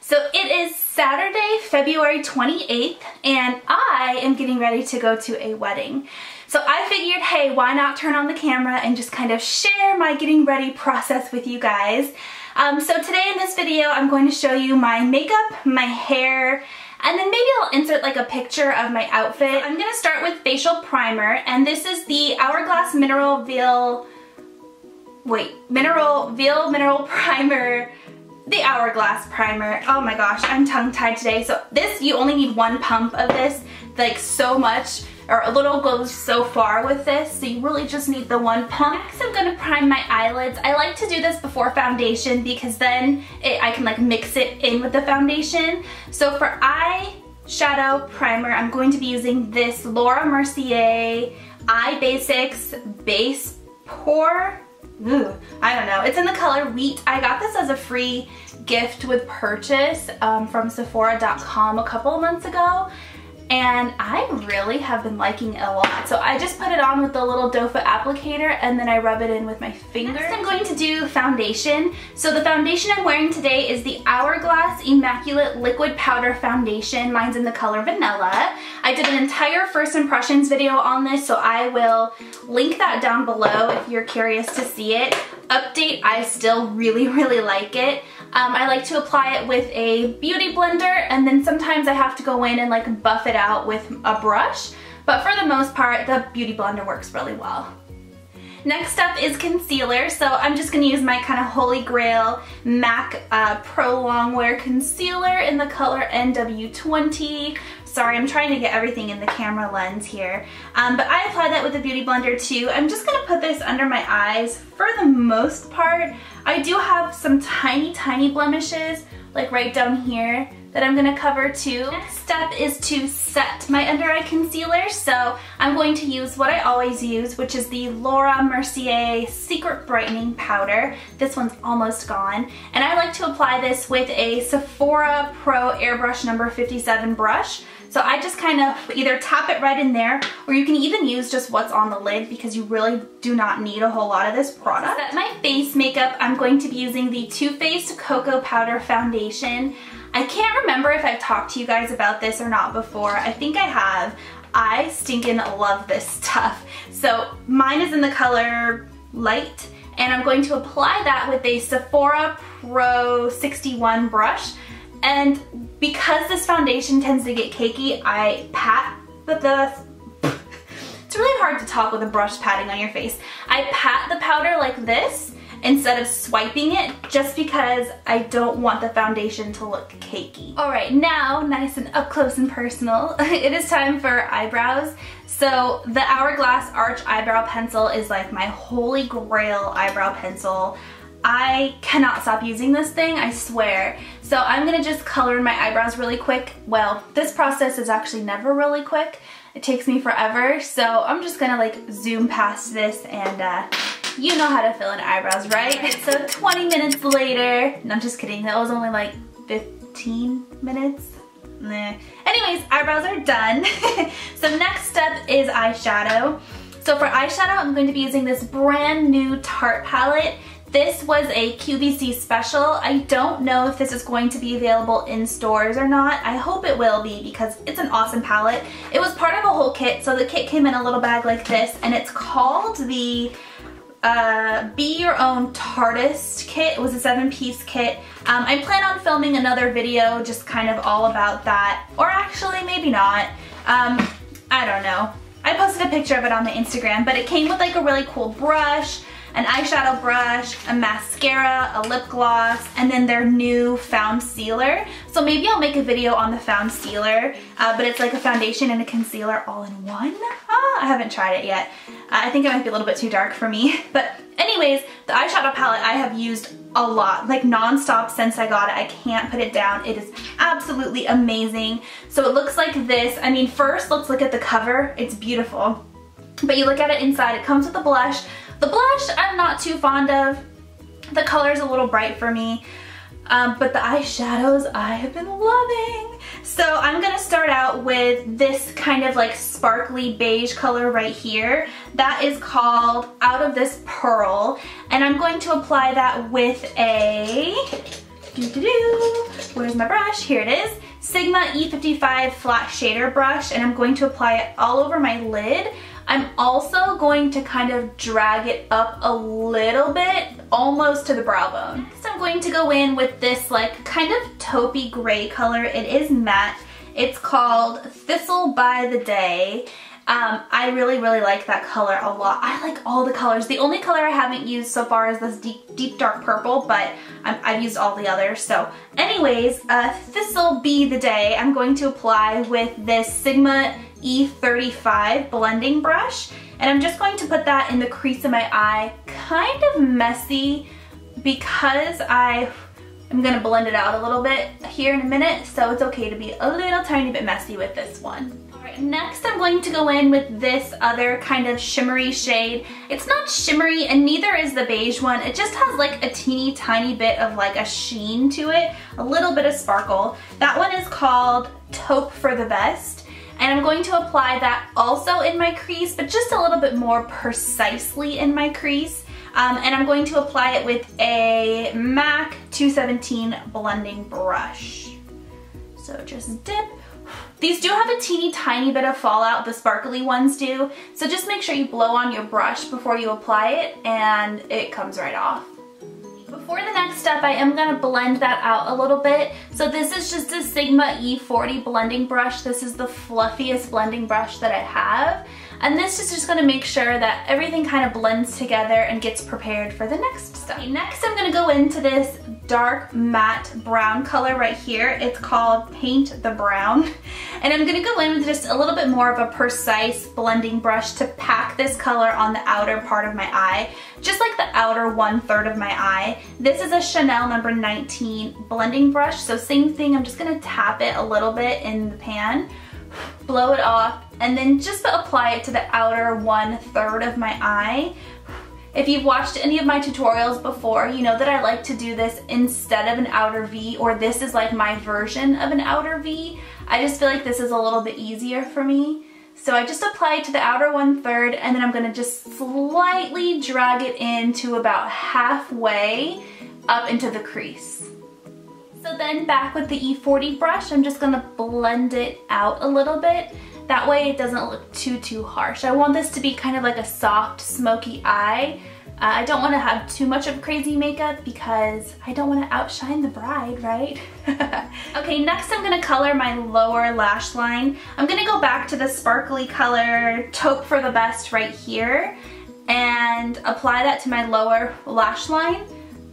So it is Saturday, February 28th, and I am getting ready to go to a wedding. So I figured, hey, why not turn on the camera and just kind of share my getting ready process with you guys. So today in this video, I'm going to show you my makeup, my hair, and then maybe I'll insert like a picture of my outfit. I'm gonna start with facial primer, and this is the Hourglass Mineral Primer, the Hourglass primer. Oh my gosh, I'm tongue-tied today. So this, you only need one pump of this, like so much, or a little goes so far with this, so you really just need the one pump. Next, I'm gonna prime my eyelids. I like to do this before foundation because then I can like mix it in with the foundation. So for eyeshadow primer, I'm going to be using this Laura Mercier Eye Basics Base Pour. I don't know. It's in the color Wheat. I got this as a free gift with purchase from Sephora.com a couple of months ago, and I really have been liking it a lot. So I just put it on with the little doe foot applicator and then I rub it in with my fingers. Next, I'm going to do foundation. So the foundation I'm wearing today is the Hourglass Immaculate Liquid Powder Foundation. Mine's in the color Vanilla. I did an entire first impressions video on this, so I will link that down below if you're curious to see it. Update, I still really like it. I like to apply it with a beauty blender, and then sometimes I have to go in and like buff it out with a brush, but for the most part the beauty blender works really well. Next up is concealer, so I'm just going to use my kind of holy grail MAC Pro Longwear Concealer in the color NW20. Sorry, I'm trying to get everything in the camera lens here. But I apply that with a beauty blender too. I'm just going to put this under my eyes for the most part. I do have some tiny blemishes, like right down here, that I'm going to cover too. Next step is to set my under eye concealer. So I'm going to use what I always use, which is the Laura Mercier Secret Brightening Powder. This one's almost gone. And I like to apply this with a Sephora Pro Air Brush number 57 brush. So I just kind of either tap it right in there, or you can even use just what's on the lid because you really do not need a whole lot of this product. To set my face makeup, I'm going to be using the Too Faced Cocoa Powder Foundation. I can't remember if I've talked to you guys about this or not before. I think I have. I stinking love this stuff. So mine is in the color Light, and I'm going to apply that with a Sephora Pro 61 brush. And because this foundation tends to get cakey, I pat it's really hard to talk with a brush patting on your face. I pat the powder like this instead of swiping it, just because I don't want the foundation to look cakey. Alright, now nice and up close and personal, it is time for eyebrows. So the Hourglass Arch Eyebrow Pencil is like my holy grail eyebrow pencil. I cannot stop using this thing, I swear. So I'm gonna just color in my eyebrows really quick. Well, this process is actually never really quick. It takes me forever, so I'm just gonna like zoom past this, and you know how to fill in eyebrows, right? So 20 minutes later, no, I'm just kidding, that was only like 15 minutes. Nah. Anyways, eyebrows are done. So next step is eyeshadow. So for eyeshadow, I'm going to be using this brand new Tarte palette. This was a QVC special. I don't know if this is going to be available in stores or not. I hope it will be because it's an awesome palette. It was part of a whole kit, so the kit came in a little bag like this, and it's called the Be Your Own Tartiest kit. It was a 7-piece kit. I plan on filming another video just kind of all about that, or actually maybe not. I don't know. I posted a picture of it on the Instagram, but it came with like a really cool brush, an eyeshadow brush, a mascara, a lip gloss, and then their new found sealer. So maybe I'll make a video on the found sealer, but it's like a foundation and a concealer all in one. I haven't tried it yet. I think it might be a little bit too dark for me. But anyways, the eyeshadow palette I have used a lot, like non-stop since I got it. I can't put it down. It is absolutely amazing. So it looks like this. I mean, first let's look at the cover. It's beautiful. But you look at it inside, it comes with a blush. The blush I'm not too fond of. The color's a little bright for me. But the eyeshadows I have been loving. So I'm gonna start out with this kind of like sparkly beige color right here. That is called Out of This Pearl. And I'm going to apply that with a Where's my brush? Here it is. Sigma E55 flat shader brush, and I'm going to apply it all over my lid. I'm also going to kind of drag it up a little bit, almost to the brow bone. Next, I'm going to go in with this like kind of taupey gray color. It is matte. It's called Thistle by the Day. I really like that color a lot. I like all the colors. The only color I haven't used so far is this deep dark purple, but I've used all the others. So anyways, Thistle be the Day, I'm going to apply with this Sigma E35 blending brush. And I'm just going to put that in the crease of my eye, kind of messy because I'm gonna blend it out a little bit here in a minute, so it's okay to be a little tiny bit messy with this one. Alright, next I'm going to go in with this other kind of shimmery shade. It's not shimmery and neither is the beige one. It just has like a teeny tiny bit of like a sheen to it, a little bit of sparkle. That one is called Taupe for the Best. And I'm going to apply that also in my crease, but just a little bit more precisely in my crease. And I'm going to apply it with a MAC 217 blending brush. So just dip. These do have a teeny tiny bit of fallout, the sparkly ones do. So just make sure you blow on your brush before you apply it and it comes right off. Before the next step, I am going to blend that out a little bit. So this is just a Sigma E40 blending brush. This is the fluffiest blending brush that I have. And this is just going to make sure that everything kind of blends together and gets prepared for the next step. Okay, next I'm going to go into this dark matte brown color right here. It's called Paint the Brown. And I'm going to go in with just a little bit more of a precise blending brush to pack this color on the outer part of my eye, just like the outer 1/3 of my eye. This is a Chanel number 19 blending brush. So same thing, I'm just going to tap it a little bit in the pan, blow it off, and then just apply it to the outer 1/3 of my eye. If you've watched any of my tutorials before, you know that I like to do this instead of an outer V, or this is like my version of an outer V. I just feel like this is a little bit easier for me. So I just apply it to the outer 1/3, and then I'm gonna just slightly drag it into about halfway up into the crease. So then back with the E40 brush, I'm just gonna blend it out a little bit. That way it doesn't look too harsh. I want this to be kind of like a soft, smoky eye. I don't want to have too much of crazy makeup because I don't want to outshine the bride, right? Okay, next I'm going to color my lower lash line. I'm going to go back to the sparkly color Taupe for the Best right here and apply that to my lower lash line.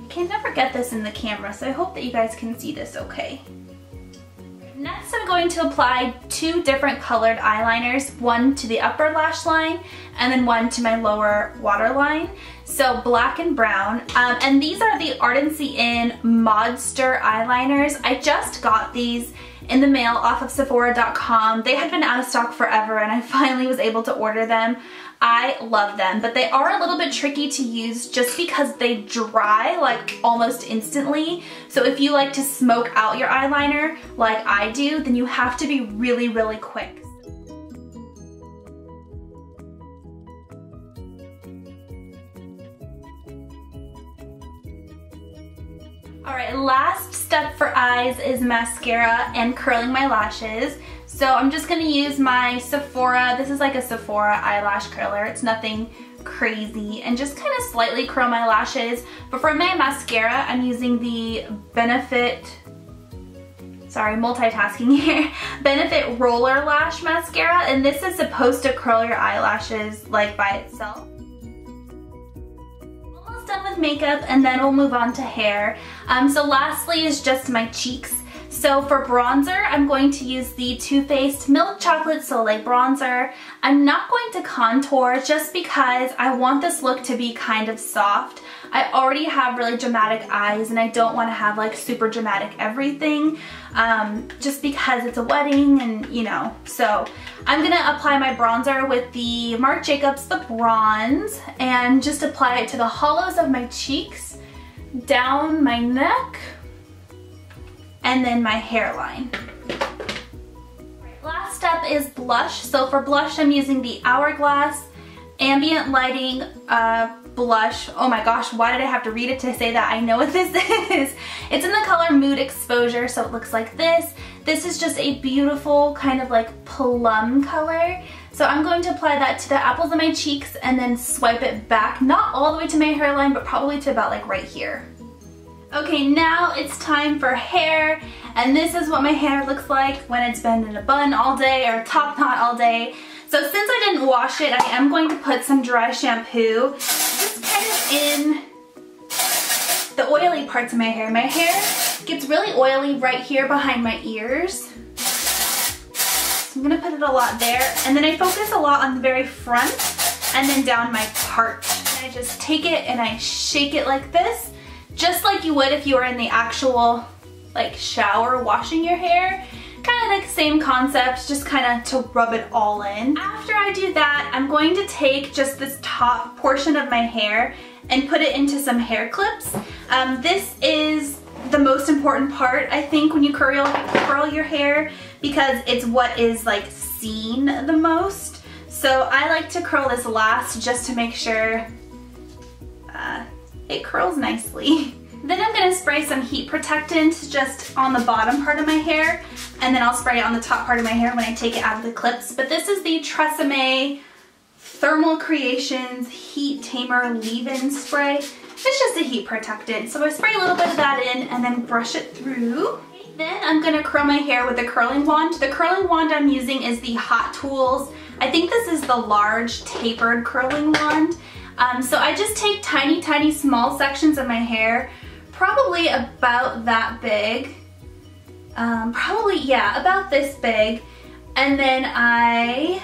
I can never get this in the camera, so I hope that you guys can see this okay. Next, I'm going to apply 2 different colored eyeliners, one to the upper lash line and then one to my lower waterline. So black and brown. And these are the Ardency in Modster eyeliners. I just got these in the mail off of Sephora.com. They had been out of stock forever and I finally was able to order them. I love them, but they are a little bit tricky to use just because they dry like almost instantly. So if you like to smoke out your eyeliner like I do, then you have to be really quick. Alright, last step for eyes is mascara and curling my lashes. So I'm just going to use my Sephora, this is like a Sephora eyelash curler, it's nothing crazy, and just kind of slightly curl my lashes. But for my mascara, I'm using the multitasking here, Benefit Roller Lash Mascara, and this is supposed to curl your eyelashes like by itself. Almost done with makeup, and then we'll move on to hair. So lastly is just my cheeks. So for bronzer, I'm going to use the Too Faced Milk Chocolate Soleil bronzer. I'm not going to contour just because I want this look to be kind of soft. I already have really dramatic eyes and I don't want to have like super dramatic everything just because it's a wedding and you know. So I'm going to apply my bronzer with the Marc Jacobs The Bronze and just apply it to the hollows of my cheeks, down my neck, and then my hairline. Last step is blush. So for blush, I'm using the Hourglass Ambient Lighting blush. Oh my gosh, why did I have to read it to say that I know what this is? It's in the color Mood Exposure, so it looks like this. This is just a beautiful kind of like plum color. So I'm going to apply that to the apples of my cheeks and then swipe it back, not all the way to my hairline, but probably to about like right here. Okay, now it's time for hair, and this is what my hair looks like when it's been in a bun all day or a top knot all day. So since I didn't wash it, I am going to put some dry shampoo just kind of in the oily parts of my hair. My hair gets really oily right here behind my ears. So I'm gonna put it a lot there, and then I focus a lot on the very front and then down my part. And I just take it and I shake it like this, just like you would if you were in the actual like shower washing your hair. Kind of like the same concept, just kind of to rub it all in. After I do that, I'm going to take just this top portion of my hair and put it into some hair clips. This is the most important part, I think, when you curl your hair, because it's what is like seen the most. So I like to curl this last just to make sure it curls nicely. Then I'm going to spray some heat protectant just on the bottom part of my hair, and then I'll spray it on the top part of my hair when I take it out of the clips. But this is the Tresemme Thermal Creations Heat Tamer Leave-In Spray. It's just a heat protectant. So I spray a little bit of that in and then brush it through. Then I'm going to curl my hair with a curling wand. The curling wand I'm using is the Hot Tools. I think this is the large tapered curling wand. So I just take tiny, tiny small sections of my hair, probably about that big, probably, yeah, about this big, and then I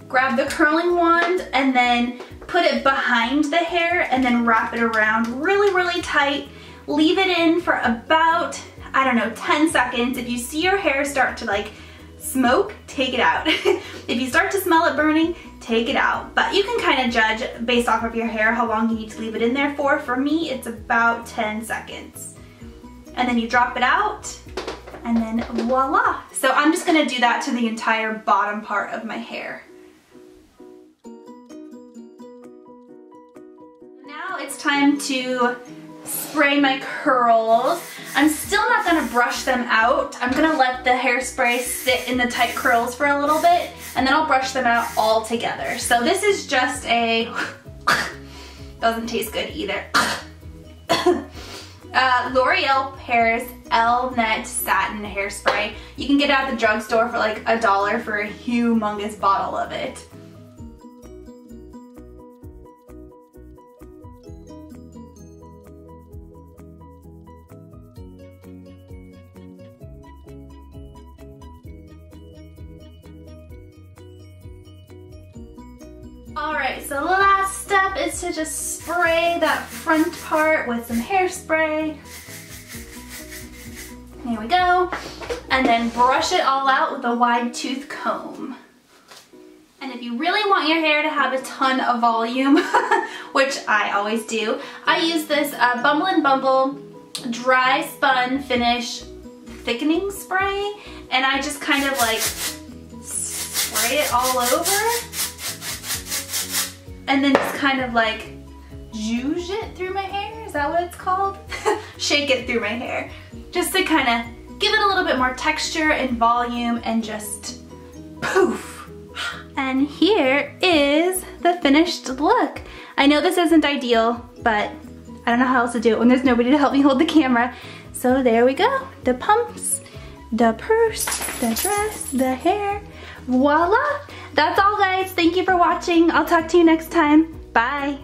grab the curling wand and then put it behind the hair and then wrap it around really, really tight. Leave it in for about, I don't know, 10 seconds. If you see your hair start to like smoke, take it out. If you start to smell it burning, take it out. But you can kind of judge based off of your hair how long you need to leave it in there for. For me, it's about 10 seconds. And then you drop it out, and then voila. So I'm just gonna do that to the entire bottom part of my hair. Now it's time to spray my curls. I'm still not gonna brush them out. I'm gonna let the hairspray sit in the tight curls for a little bit, and then I'll brush them out all together. So this is just a, doesn't taste good either. L'Oreal Paris L-Net Satin Hairspray. You can get it at the drugstore for like $1 for a humongous bottle of it. Alright, so the last step is to just spray that front part with some hairspray. There we go. And then brush it all out with a wide tooth comb. And if you really want your hair to have a ton of volume, which I always do, I use this Bumble & Bumble Dry Spun Finish Thickening Spray. And I just kind of like spray it all over. And then just kind of like zhuzh it through my hair. Is that what it's called? Shake it through my hair. Just to kind of give it a little bit more texture and volume and just poof. And here is the finished look. I know this isn't ideal, but I don't know how else to do it when there's nobody to help me hold the camera. So there we go. The pumps, the purse, the dress, the hair. Voila! That's all, guys. Thank you for watching. I'll talk to you next time. Bye.